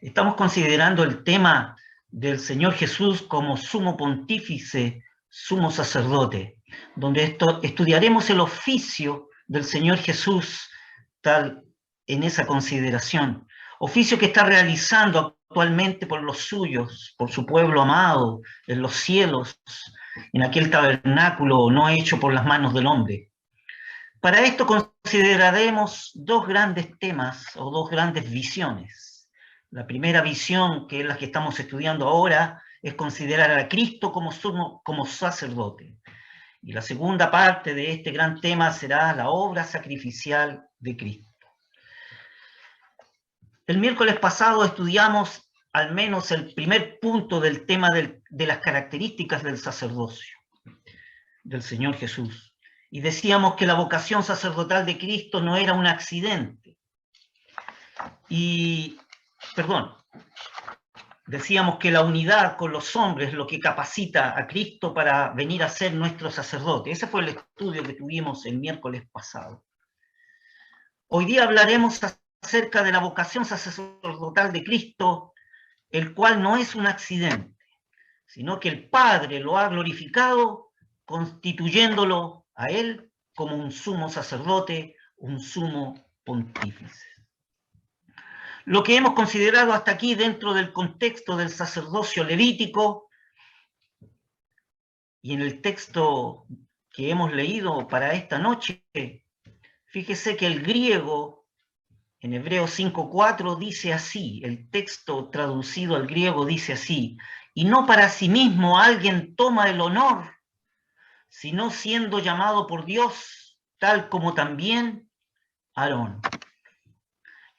Estamos considerando el tema del Señor Jesús como sumo pontífice, sumo sacerdote, donde estudiaremos el oficio del Señor Jesús tal en esa consideración. Oficio que está realizando actualmente por los suyos, por su pueblo amado, en los cielos, en aquel tabernáculo no hecho por las manos del hombre. Para esto consideraremos dos grandes temas o dos grandes visiones. La primera visión, que es la que estamos estudiando ahora, es considerar a Cristo como sacerdote. Y la segunda parte de este gran tema será la obra sacrificial de Cristo. El miércoles pasado estudiamos al menos el primer punto del tema de las características del sacerdocio del Señor Jesús. Y decíamos que la vocación sacerdotal de Cristo no era un accidente. Decíamos que la unidad con los hombres es lo que capacita a Cristo para venir a ser nuestro sacerdote. Ese fue el estudio que tuvimos el miércoles pasado. Hoy día hablaremos acerca de la vocación sacerdotal de Cristo, el cual no es un accidente, sino que el Padre lo ha glorificado, constituyéndolo a él como un sumo sacerdote, un sumo pontífice. Lo que hemos considerado hasta aquí dentro del contexto del sacerdocio levítico y en el texto que hemos leído para esta noche, fíjese que el griego en Hebreos 5:4 dice así, el texto traducido al griego dice así: y no para sí mismo alguien toma el honor, sino siendo llamado por Dios, tal como también Aarón.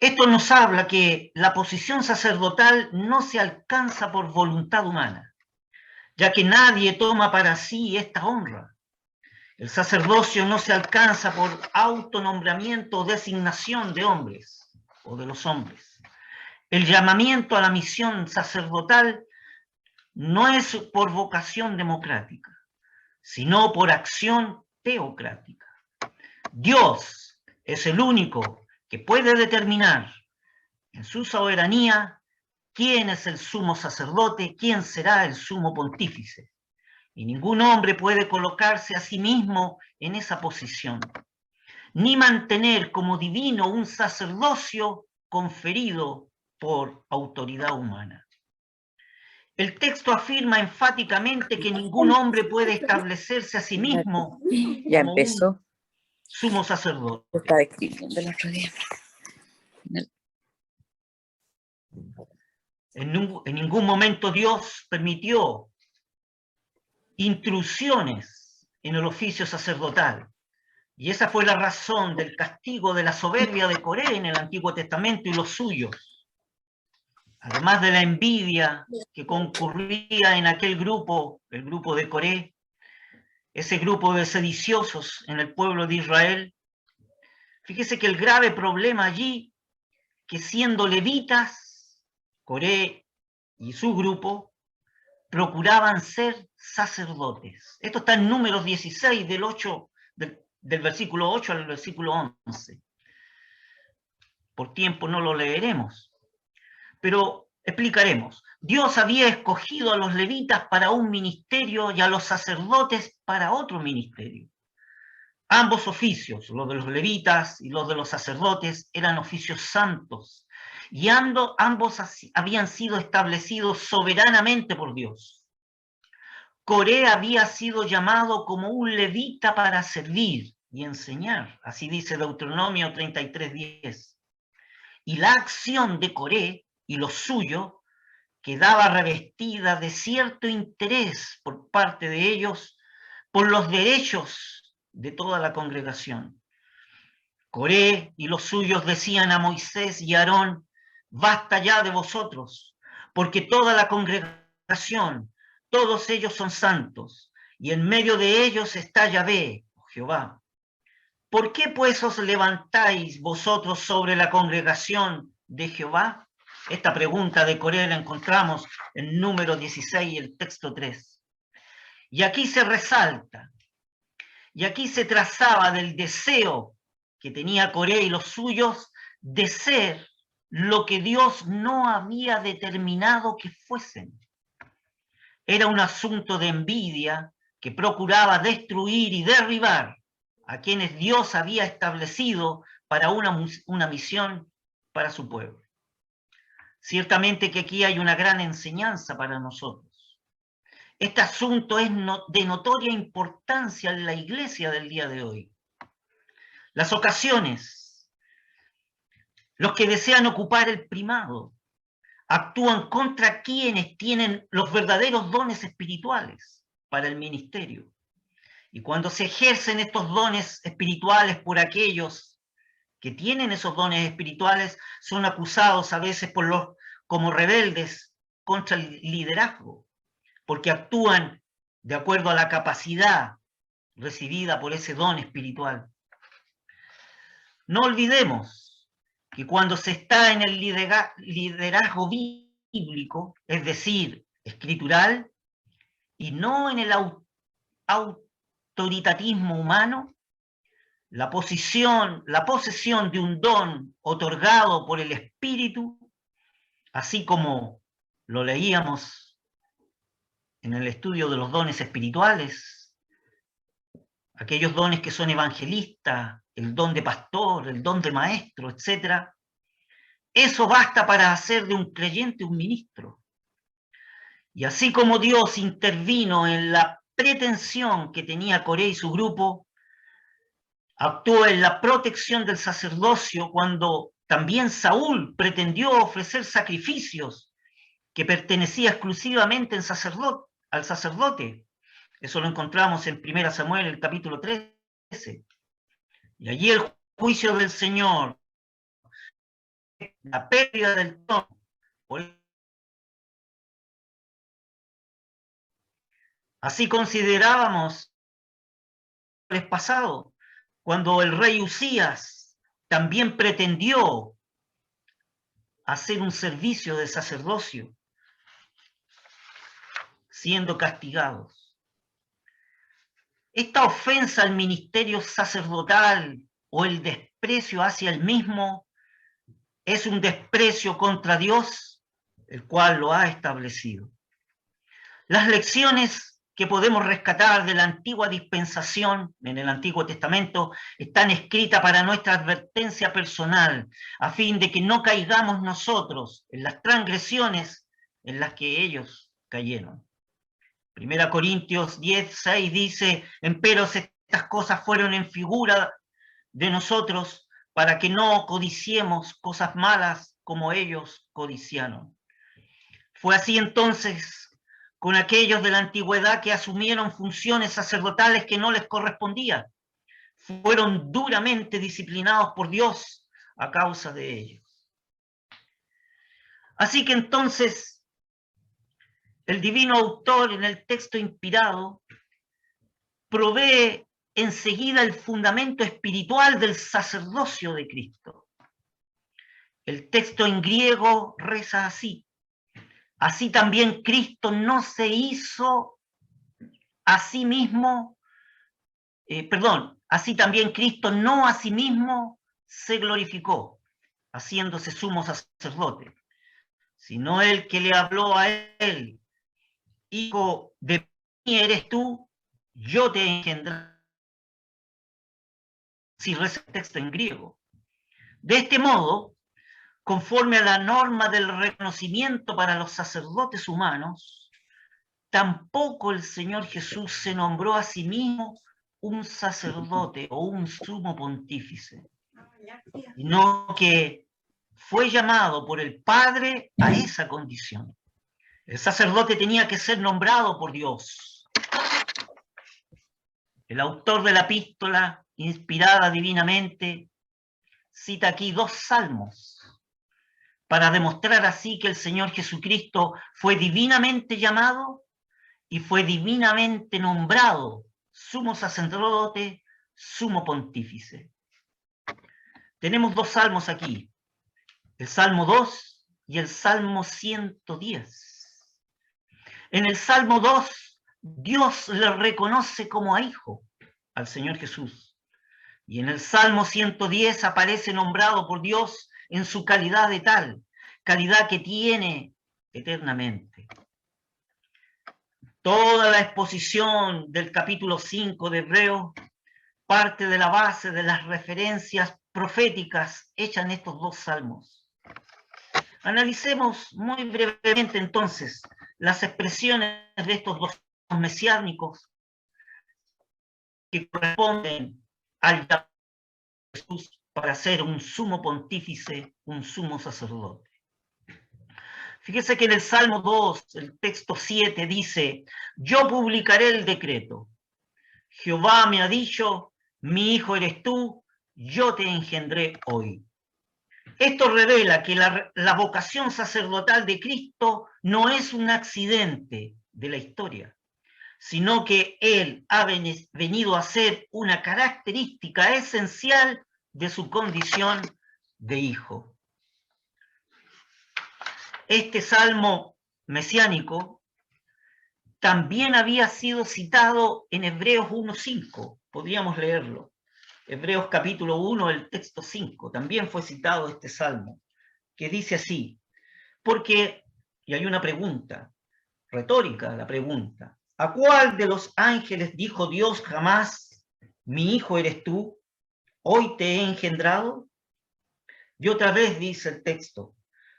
Esto nos habla que la posición sacerdotal no se alcanza por voluntad humana, ya que nadie toma para sí esta honra. El sacerdocio no se alcanza por autonombramiento o designación de hombres o de los hombres. El llamamiento a la misión sacerdotal no es por vocación democrática, sino por acción teocrática. Dios es el único que puede determinar en su soberanía quién es el sumo sacerdote, quién será el sumo pontífice. Y ningún hombre puede colocarse a sí mismo en esa posición, ni mantener como divino un sacerdocio conferido por autoridad humana. El texto afirma enfáticamente que ningún hombre puede establecerse a sí mismo Ya como empezó. un sumo sacerdote. Lo estaba escribiendo el otro día. En ningún momento Dios permitió intrusiones en el oficio sacerdotal. Y esa fue la razón del castigo de la soberbia de Coré en el Antiguo Testamento y los suyos. Además de la envidia que concurría en aquel grupo, el grupo de Coré, ese grupo de sediciosos en el pueblo de Israel, fíjese que el grave problema allí, que siendo levitas, Coré y su grupo procuraban ser sacerdotes. Esto está en Números 16, del versículo 8 al versículo 11. Por tiempo no lo leeremos, pero explicaremos. Dios había escogido a los levitas para un ministerio y a los sacerdotes para otro ministerio. Ambos oficios, los de los levitas y los de los sacerdotes, eran oficios santos, y ambos habían sido establecidos soberanamente por Dios. Coré había sido llamado como un levita para servir y enseñar, así dice Deuteronomio 33:10. Y la acción de Coré y lo suyo quedaba revestida de cierto interés por parte de ellos por los derechos de toda la congregación. Coré y los suyos decían a Moisés y a Aarón: basta ya de vosotros, porque toda la congregación, todos ellos son santos, y en medio de ellos está Yahvé, Jehová. ¿Por qué pues os levantáis vosotros sobre la congregación de Jehová? Esta pregunta de Coré la encontramos en Número 16, el texto 3. Y aquí se resalta, y aquí se trazaba del deseo que tenía Coré y los suyos de ser lo que Dios no había determinado que fuesen. Era un asunto de envidia que procuraba destruir y derribar a quienes Dios había establecido para una misión para su pueblo. Ciertamente que aquí hay una gran enseñanza para nosotros. Este asunto es de notoria importancia en la iglesia del día de hoy. Las ocasiones, los que desean ocupar el primado, actúan contra quienes tienen los verdaderos dones espirituales para el ministerio. Y cuando se ejercen estos dones espirituales por aquellos que tienen esos dones espirituales, son acusados a veces como rebeldes contra el liderazgo, porque actúan de acuerdo a la capacidad recibida por ese don espiritual. No olvidemos que cuando se está en el liderazgo bíblico, es decir, escritural, y no en el autoritarismo humano, la posesión de un don otorgado por el Espíritu, así como lo leíamos en el estudio de los dones espirituales, aquellos dones que son evangelistas, el don de pastor, el don de maestro, etc., eso basta para hacer de un creyente un ministro. Y así como Dios intervino en la pretensión que tenía Coré y su grupo, actuó en la protección del sacerdocio cuando también Saúl pretendió ofrecer sacrificios que pertenecía exclusivamente al sacerdote. Eso lo encontramos en 1 Samuel, el capítulo 13. Y allí el juicio del Señor, la pérdida del trono. Así considerábamos el pasado, cuando el rey Usías también pretendió hacer un servicio de sacerdocio, siendo castigados. Esta ofensa al ministerio sacerdotal o el desprecio hacia el mismo es un desprecio contra Dios, el cual lo ha establecido. Las lecciones que podemos rescatar de la antigua dispensación, en el Antiguo Testamento, están escritas para nuestra advertencia personal, a fin de que no caigamos nosotros en las transgresiones en las que ellos cayeron. 1 Corintios 10:6 dice: empero estas cosas fueron en figura de nosotros, para que no codiciemos cosas malas como ellos codiciaron. Fue así entonces con aquellos de la antigüedad que asumieron funciones sacerdotales que no les correspondían. Fueron duramente disciplinados por Dios a causa de ellos. Así que entonces el divino autor en el texto inspirado provee enseguida el fundamento espiritual del sacerdocio de Cristo. El texto en griego reza así: así también Cristo no se hizo a sí mismo, así también Cristo no a sí mismo se glorificó, haciéndose sumo sacerdote, sino el que le habló a él: hijo de mí eres tú, yo te engendré. Si reza el texto en griego. De este modo, conforme a la norma del reconocimiento para los sacerdotes humanos, tampoco el Señor Jesús se nombró a sí mismo un sacerdote o un sumo pontífice, sino que fue llamado por el Padre a esa condición. El sacerdote tenía que ser nombrado por Dios. El autor de la epístola, inspirada divinamente, cita aquí 2 salmos para demostrar así que el Señor Jesucristo fue divinamente llamado y fue divinamente nombrado sumo sacerdote, sumo pontífice. Tenemos 2 salmos aquí, el Salmo 2 y el Salmo 110. En el Salmo 2, Dios le reconoce como a hijo al Señor Jesús. Y en el Salmo 110 aparece nombrado por Dios en su calidad de tal, calidad que tiene eternamente. Toda la exposición del capítulo 5 de Hebreos parte de la base de las referencias proféticas hechas en estos dos salmos. Analicemos muy brevemente entonces las expresiones de estos dos salmos mesiánicos que corresponden al llamado de Jesús para ser un sumo pontífice, un sumo sacerdote. Fíjese que en el Salmo 2, el texto 7 dice: yo publicaré el decreto. Jehová me ha dicho, mi hijo eres tú, yo te engendré hoy. Esto revela que la vocación sacerdotal de Cristo no es un accidente de la historia, sino que Él ha venido a ser una característica esencial de su condición de hijo. Este salmo mesiánico también había sido citado en Hebreos 1:5, podríamos leerlo. Hebreos capítulo 1, el texto 5, también fue citado este salmo, que dice así, porque, y hay una pregunta, retórica la pregunta, ¿a cuál de los ángeles dijo Dios jamás, mi hijo eres tú, hoy te he engendrado? Y otra vez dice el texto,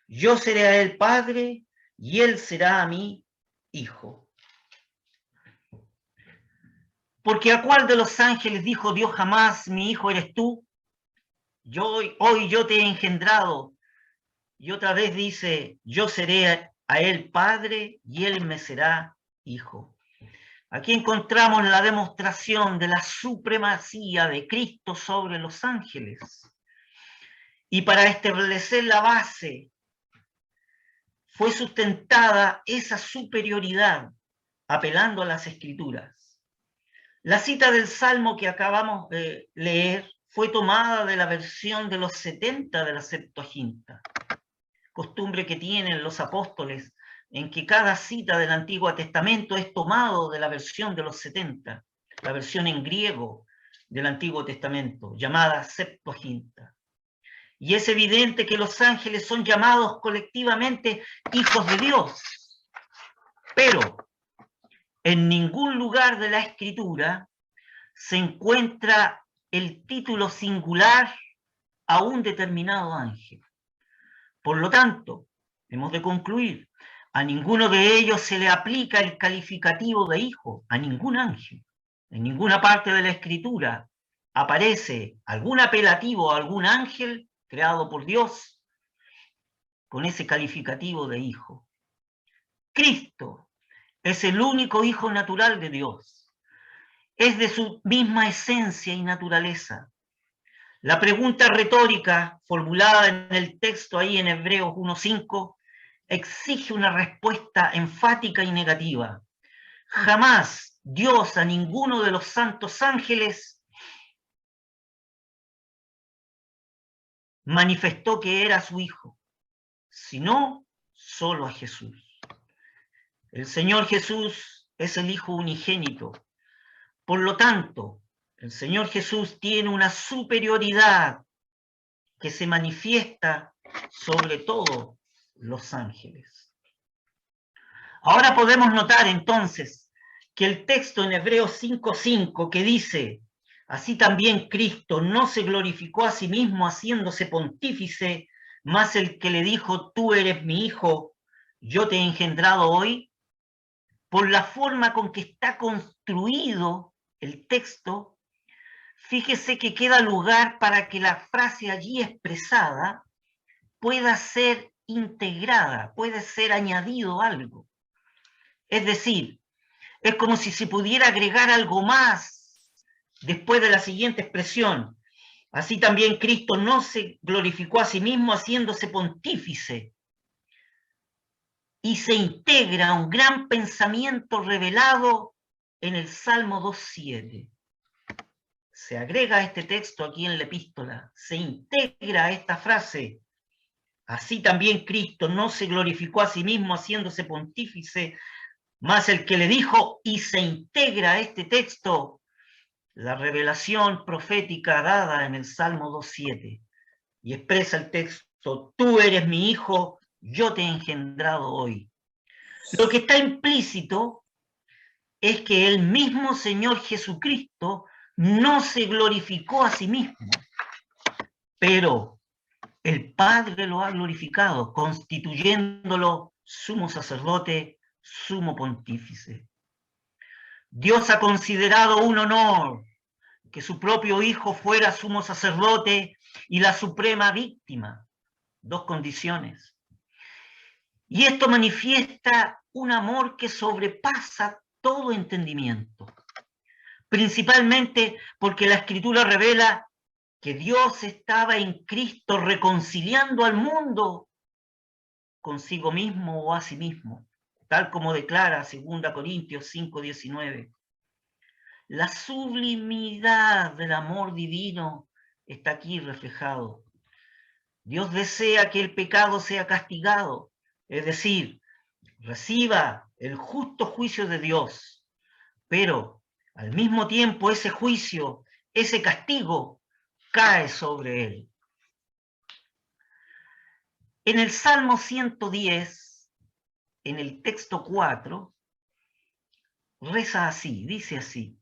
yo seré a él padre y él será a mí hijo. Porque ¿a cuál de los ángeles dijo Dios jamás, mi hijo eres tú? Hoy yo te he engendrado. Y otra vez dice, yo seré a él padre y él me será hijo. Aquí encontramos la demostración de la supremacía de Cristo sobre los ángeles. Y para establecer la base, fue sustentada esa superioridad apelando a las Escrituras. La cita del Salmo que acabamos de leer fue tomada de la versión de los 70 de la Septuaginta, costumbre que tienen los apóstoles en que cada cita del Antiguo Testamento es tomado de la versión de los 70, la versión en griego del Antiguo Testamento, llamada Septuaginta. Y es evidente que los ángeles son llamados colectivamente hijos de Dios, pero en ningún lugar de la Escritura se encuentra el título singular a un determinado ángel. Por lo tanto, hemos de concluir, a ninguno de ellos se le aplica el calificativo de hijo, a ningún ángel. En ninguna parte de la Escritura aparece algún apelativo a algún ángel creado por Dios con ese calificativo de hijo. Cristo es el único hijo natural de Dios. Es de su misma esencia y naturaleza. La pregunta retórica formulada en el texto ahí en Hebreos 1:5 exige una respuesta enfática y negativa. Jamás Dios a ninguno de los santos ángeles manifestó que era su hijo, sino solo a Jesús. El Señor Jesús es el Hijo unigénito. Por lo tanto, el Señor Jesús tiene una superioridad que se manifiesta sobre todos los ángeles. Ahora podemos notar entonces que el texto en Hebreos 5:5 que dice, así también Cristo no se glorificó a sí mismo haciéndose pontífice, mas el que le dijo, tú eres mi hijo, yo te he engendrado hoy, por la forma con que está construido el texto, fíjese que queda lugar para que la frase allí expresada pueda ser integrada, puede ser añadido algo. Es decir, es como si se pudiera agregar algo más después de la siguiente expresión. Así también Cristo no se glorificó a sí mismo haciéndose pontífice. Y se integra un gran pensamiento revelado en el Salmo 2:7. Se agrega a este texto aquí en la epístola, se integra a esta frase. Así también Cristo no se glorificó a sí mismo haciéndose pontífice, mas el que le dijo, y se integra a este texto, la revelación profética dada en el Salmo 2:7, y expresa el texto, Tú eres mi hijo, yo te he engendrado hoy. Lo que está implícito es que el mismo Señor Jesucristo no se glorificó a sí mismo, pero el Padre lo ha glorificado, constituyéndolo sumo sacerdote, sumo pontífice. Dios ha considerado un honor que su propio Hijo fuera sumo sacerdote y la suprema víctima. Dos condiciones. Y esto manifiesta un amor que sobrepasa todo entendimiento, principalmente porque la Escritura revela que Dios estaba en Cristo reconciliando al mundo consigo mismo o a sí mismo, tal como declara 2 Corintios 5:19. La sublimidad del amor divino está aquí reflejado. Dios desea que el pecado sea castigado, es decir, reciba el justo juicio de Dios, pero al mismo tiempo ese juicio, ese castigo, cae sobre él. En el Salmo 110, en el texto 4, reza así, dice así: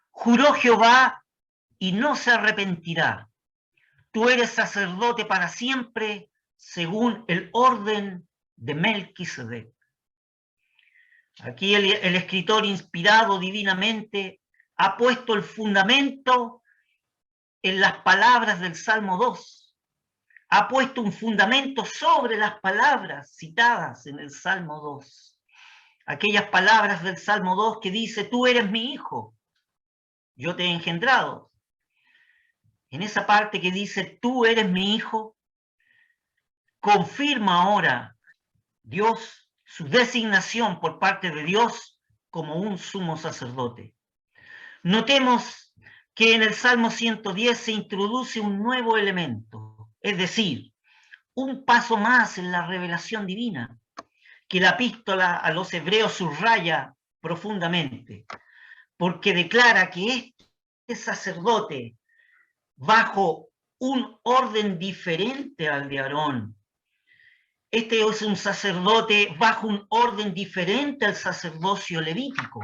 juró Jehová y no se arrepentirá. Tú eres sacerdote para siempre, según el orden de Melquisedec. Aquí el escritor, inspirado divinamente, ha puesto el fundamento en las palabras del Salmo 2. Ha puesto un fundamento sobre las palabras citadas en el Salmo 2. Aquellas palabras del Salmo 2 que dice: tú eres mi hijo, yo te he engendrado. En esa parte que dice: tú eres mi hijo, confirma ahora Dios su designación por parte de Dios como un sumo sacerdote. Notemos que en el Salmo 110 se introduce un nuevo elemento, es decir, un paso más en la revelación divina, que la epístola a los hebreos subraya profundamente, porque declara que este sacerdote, bajo un orden diferente al de Aarón, este es un sacerdote bajo un orden diferente al sacerdocio levítico.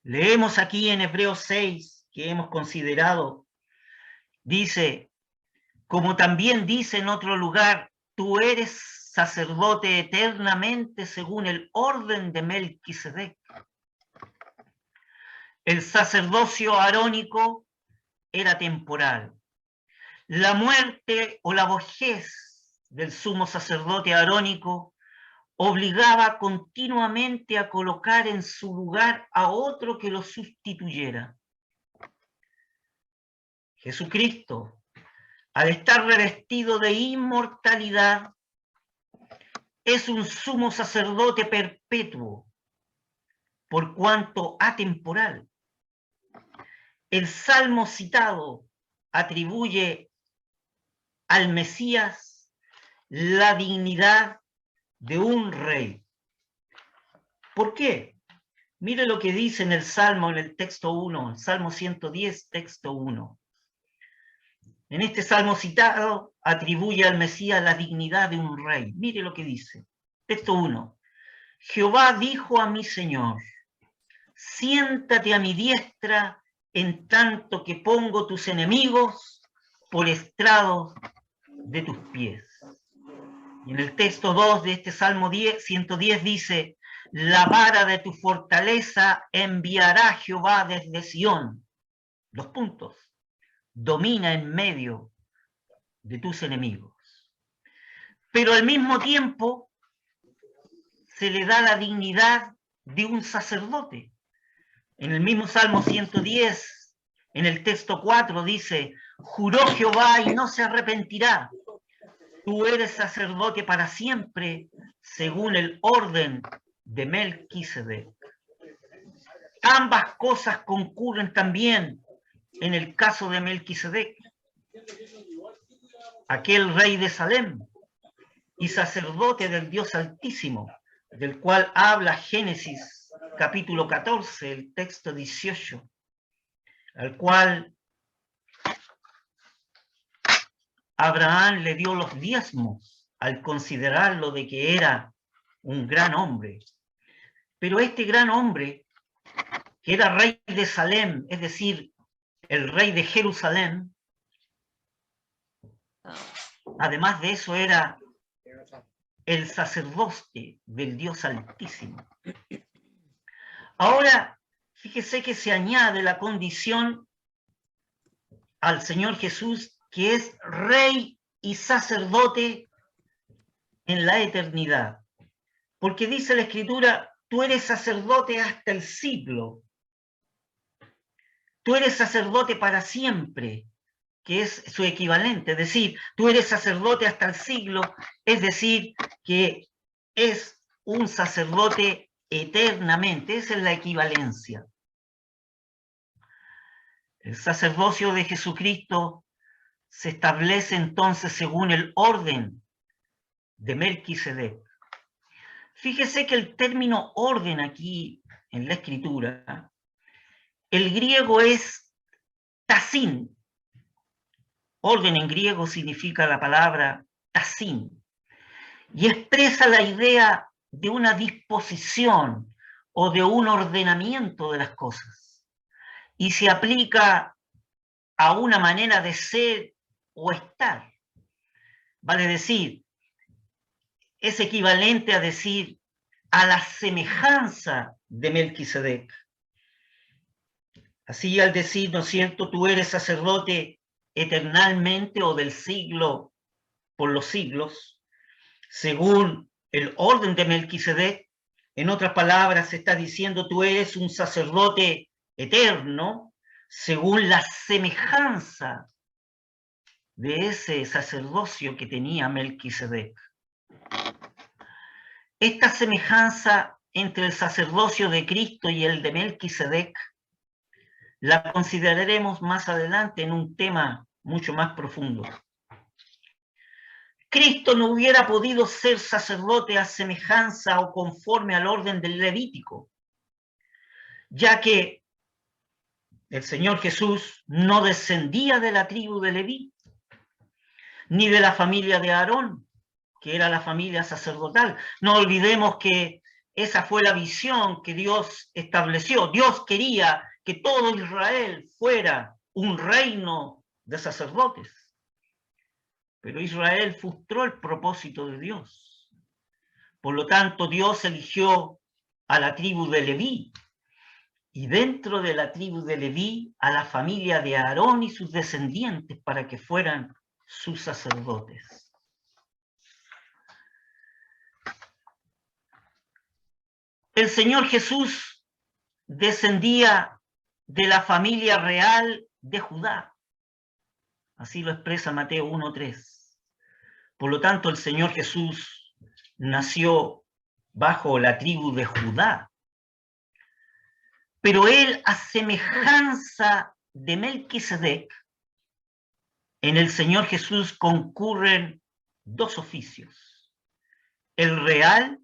Leemos aquí en Hebreos 6, que hemos considerado, dice: como también dice en otro lugar, tú eres sacerdote eternamente según el orden de Melquisedec. El sacerdocio arónico era temporal. La muerte o la vejez del sumo sacerdote arónico obligaba continuamente a colocar en su lugar a otro que lo sustituyera. Jesucristo, al estar revestido de inmortalidad, es un sumo sacerdote perpetuo, por cuanto atemporal. El salmo citado atribuye al Mesías la dignidad de un rey. ¿Por qué? Mire lo que dice en el Salmo, en el texto 1, el Salmo 110, texto 1. En este Salmo citado atribuye al Mesías la dignidad de un rey. Mire lo que dice. Texto 1. Jehová dijo a mi Señor: siéntate a mi diestra en tanto que pongo tus enemigos por estrado de tus pies. Y en el texto 2 de este Salmo 110 dice: la vara de tu fortaleza enviará Jehová desde Sión. Dos puntos. Domina en medio de tus enemigos. Pero al mismo tiempo se le da la dignidad de un sacerdote. En el mismo Salmo 110, en el texto 4 dice: juró Jehová y no se arrepentirá. Tú eres sacerdote para siempre, según el orden de Melquisedec. Ambas cosas concurren también en el caso de Melquisedec, aquel rey de Salem y sacerdote del Dios Altísimo, del cual habla Génesis capítulo 14, el texto 18, al cual Abraham le dio los diezmos al considerarlo de que era un gran hombre. Pero este gran hombre, que era rey de Salem, es decir, el rey de Jerusalén, además de eso era el sacerdote del Dios Altísimo. Ahora, fíjese que se añade la condición al Señor Jesús, que es rey y sacerdote en la eternidad. Porque dice la Escritura, tú eres sacerdote hasta el siglo. Tú eres sacerdote para siempre, que es su equivalente. Es decir, tú eres sacerdote hasta el siglo, es decir, que es un sacerdote eternamente. Esa es la equivalencia. El sacerdocio de Jesucristo se establece entonces según el orden de Melquisedec. Fíjese que el término orden aquí en la Escritura, el griego es tasín. Orden en griego significa la palabra tasín y expresa la idea de una disposición o de un ordenamiento de las cosas y se aplica a una manera de ser o estar. Vale decir, es equivalente a decir a la semejanza de Melquisedec. Así al decir, ¿no es cierto?, tú eres sacerdote eternalmente o del siglo por los siglos, según el orden de Melquisedec, en otras palabras se está diciendo tú eres un sacerdote eterno, según la semejanza de ese sacerdocio que tenía Melquisedec. Esta semejanza entre el sacerdocio de Cristo y el de Melquisedec la consideraremos más adelante en un tema mucho más profundo. Cristo no hubiera podido ser sacerdote a semejanza o conforme al orden del Levítico, ya que el Señor Jesús no descendía de la tribu de Leví, ni de la familia de Aarón, que era la familia sacerdotal. No olvidemos que esa fue la visión que Dios estableció. Dios quería que todo Israel fuera un reino de sacerdotes. Pero Israel frustró el propósito de Dios. Por lo tanto, Dios eligió a la tribu de Leví, y dentro de la tribu de Leví a la familia de Aarón y sus descendientes para que fueran sus sacerdotes. El Señor Jesús descendía de la familia real de Judá. Así lo expresa Mateo 1:3. Por lo tanto, el Señor Jesús nació bajo la tribu de Judá. Pero él, a semejanza de Melquisedec, en el Señor Jesús concurren dos oficios. El real,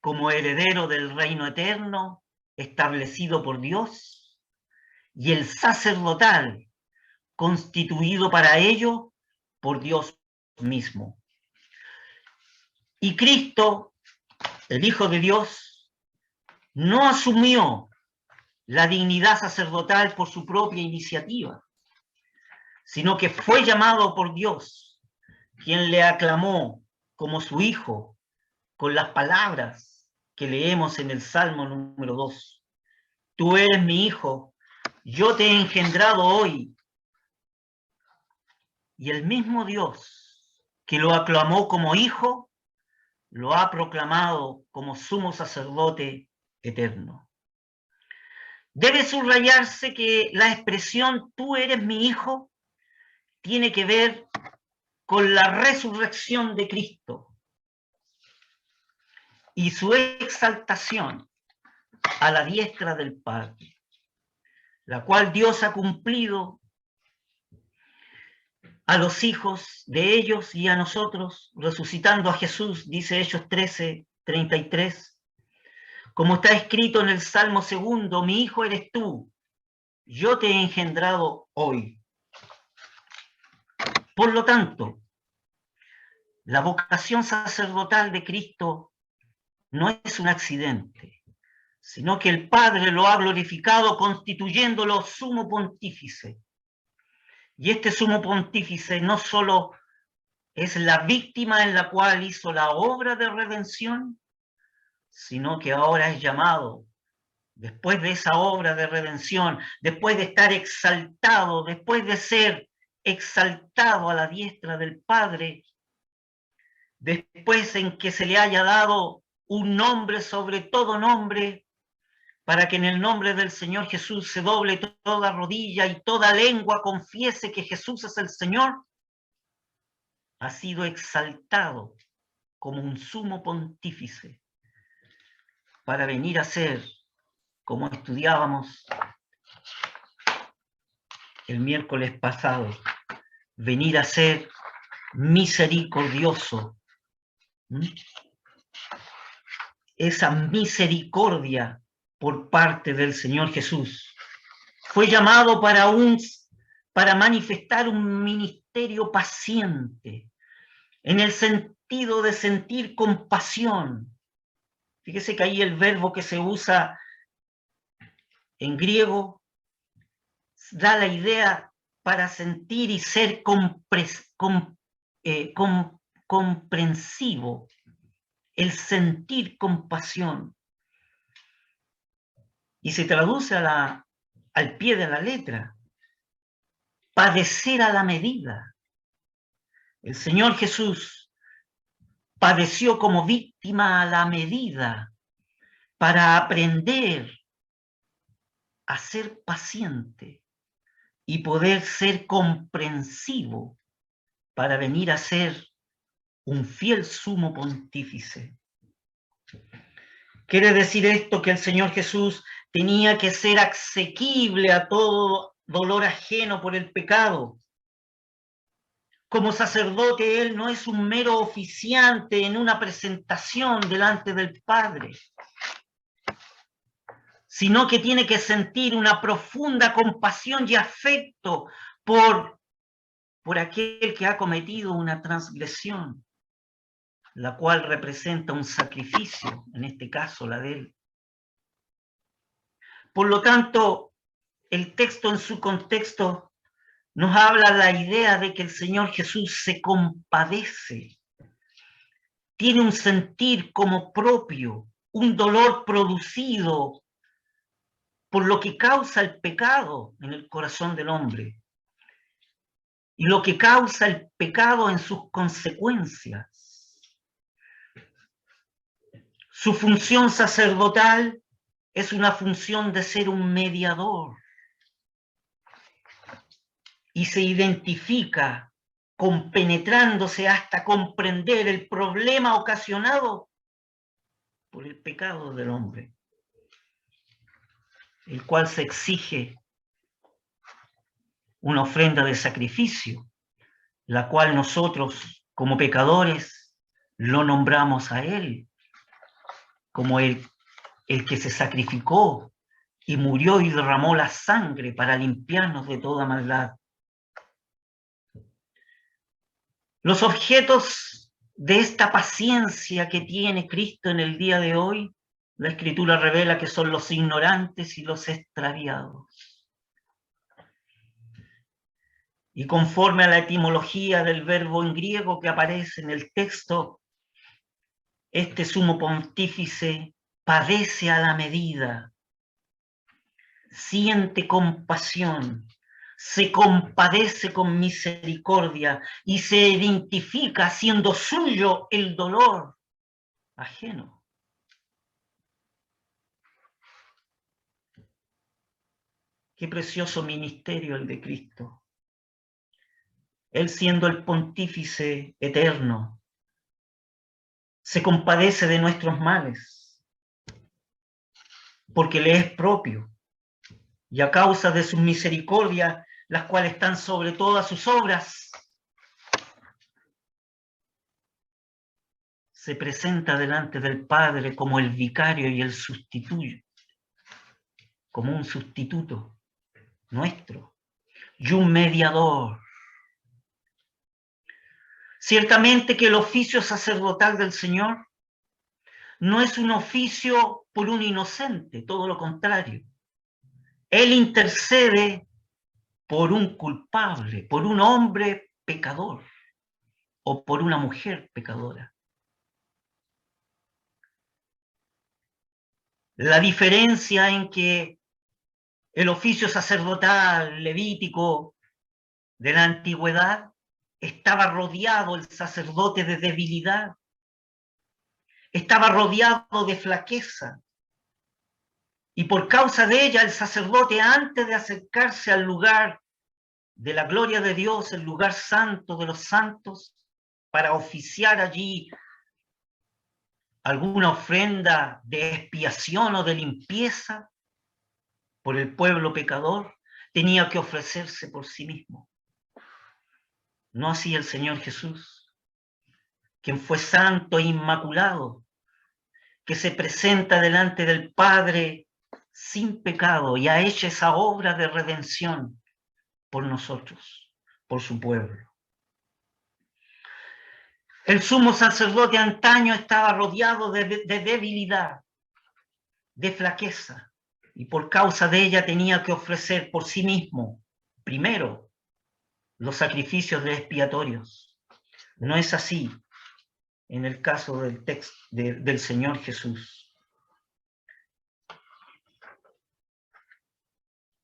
como heredero del reino eterno establecido por Dios, y el sacerdotal, constituido para ello por Dios mismo. Y Cristo, el Hijo de Dios, no asumió la dignidad sacerdotal por su propia iniciativa, sino que fue llamado por Dios, quien le aclamó como su hijo con las palabras que leemos en el Salmo número 2. Tú eres mi hijo, yo te he engendrado hoy. Y el mismo Dios que lo aclamó como hijo, lo ha proclamado como sumo sacerdote eterno. Debe subrayarse que la expresión tú eres mi hijo tiene que ver con la resurrección de Cristo y su exaltación a la diestra del Padre, la cual Dios ha cumplido a los hijos de ellos y a nosotros, resucitando a Jesús, dice Hechos 13:33, como está escrito en el Salmo 2, mi hijo eres tú, yo te he engendrado hoy. Por lo tanto, la vocación sacerdotal de Cristo no es un accidente, sino que el Padre lo ha glorificado constituyéndolo sumo pontífice. Y este sumo pontífice no solo es la víctima en la cual hizo la obra de redención, sino que ahora es llamado, después de esa obra de redención, después de estar exaltado, después de ser exaltado a la diestra del Padre, después en que se le haya dado un nombre sobre todo nombre, para que en el nombre del Señor Jesús se doble toda rodilla y toda lengua confiese que Jesús es el Señor, ha sido exaltado como un sumo pontífice para venir a ser, como estudiábamos el miércoles pasado, venir a ser misericordioso. Esa misericordia por parte del Señor Jesús. Fue llamado para manifestar un ministerio paciente, en el sentido de sentir compasión. Fíjese que ahí el verbo que se usa en griego da la idea para sentir y ser comprensivo, el sentir compasión. Y se traduce al pie de la letra, padecer a la medida. El Señor Jesús padeció como víctima a la medida para aprender a ser paciente y poder ser comprensivo para venir a ser un fiel sumo pontífice. Quiere decir esto que el Señor Jesús tenía que ser asequible a todo dolor ajeno por el pecado. Como sacerdote, Él no es un mero oficiante en una presentación delante del Padre, sino que tiene que sentir una profunda compasión y afecto por aquel que ha cometido una transgresión, la cual representa un sacrificio, en este caso la de Él. Por lo tanto, el texto en su contexto nos habla la idea de que el Señor Jesús se compadece, tiene un sentir como propio, un dolor producido por lo que causa el pecado en el corazón del hombre y lo que causa el pecado en sus consecuencias. Su función sacerdotal es una función de ser un mediador y se identifica compenetrándose hasta comprender el problema ocasionado por el pecado del hombre, el cual se exige una ofrenda de sacrificio, la cual nosotros como pecadores lo nombramos a Él como el que se sacrificó y murió y derramó la sangre para limpiarnos de toda maldad. Los objetos de esta paciencia que tiene Cristo en el día de hoy, la Escritura revela que son los ignorantes y los extraviados. Y conforme a la etimología del verbo en griego que aparece en el texto, este sumo pontífice padece a la medida, siente compasión, se compadece con misericordia y se identifica haciendo suyo el dolor ajeno. Qué precioso ministerio el de Cristo. Él, siendo el pontífice eterno, se compadece de nuestros males, porque le es propio, y a causa de sus misericordias, las cuales están sobre todas sus obras, se presenta delante del Padre como el vicario y el sustituto, como un sustituto nuestro, y un mediador Ciertamente que el oficio sacerdotal del Señor no es un oficio por un inocente, todo lo contrario. Él intercede por un culpable, por un hombre pecador o por una mujer pecadora. La diferencia en que el oficio sacerdotal levítico de la antigüedad estaba rodeado el sacerdote de debilidad, estaba rodeado de flaqueza, y por causa de ella el sacerdote, antes de acercarse al lugar de la gloria de Dios, el lugar santo de los santos, para oficiar allí alguna ofrenda de expiación o de limpieza por el pueblo pecador, tenía que ofrecerse por sí mismo. No así el Señor Jesús, quien fue santo e inmaculado, que se presenta delante del Padre sin pecado y ha hecho esa obra de redención por nosotros, por su pueblo. El sumo sacerdote antaño estaba rodeado de debilidad, de flaqueza, y por causa de ella tenía que ofrecer por sí mismo, primero, los sacrificios expiatorios. No es así en el caso del texto del Señor Jesús.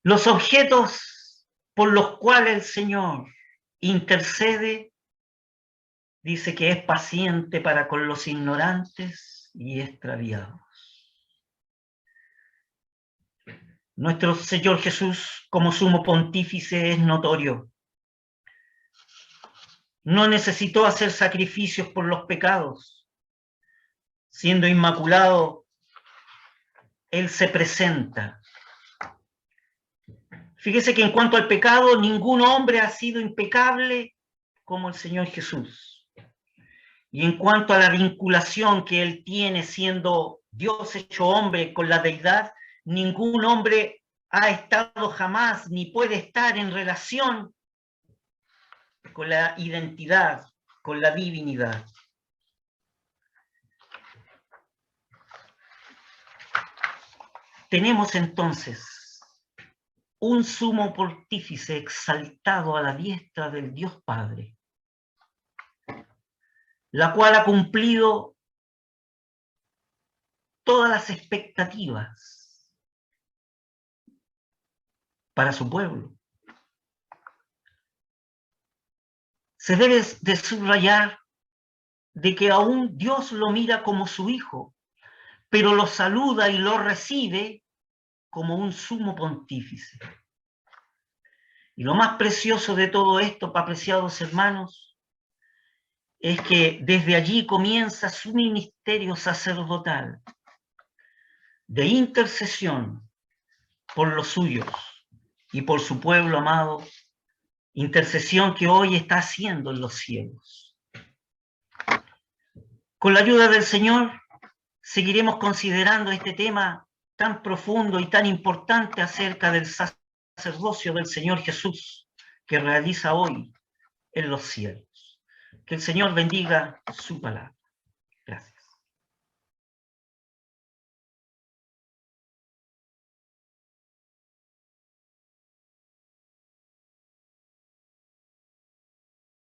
Los objetos por los cuales el Señor intercede, dice que es paciente para con los ignorantes y extraviados. Nuestro Señor Jesús, como sumo pontífice, es notorio. No necesitó hacer sacrificios por los pecados. Siendo inmaculado, Él se presenta. Fíjese que en cuanto al pecado, ningún hombre ha sido impecable como el Señor Jesús. Y en cuanto a la vinculación que Él tiene siendo Dios hecho hombre con la deidad, ningún hombre ha estado jamás ni puede estar en relación con la identidad, con la divinidad. Tenemos entonces un sumo pontífice exaltado a la diestra del Dios Padre, la cual ha cumplido todas las expectativas para su pueblo. Se debe de subrayar de que aún Dios lo mira como su hijo, pero lo saluda y lo recibe como un sumo pontífice. Y lo más precioso de todo esto, apreciados hermanos, es que desde allí comienza su ministerio sacerdotal de intercesión por los suyos y por su pueblo amado, intercesión que hoy está haciendo en los cielos. Con la ayuda del Señor, seguiremos considerando este tema tan profundo y tan importante acerca del sacerdocio del Señor Jesús que realiza hoy en los cielos. Que el Señor bendiga su palabra.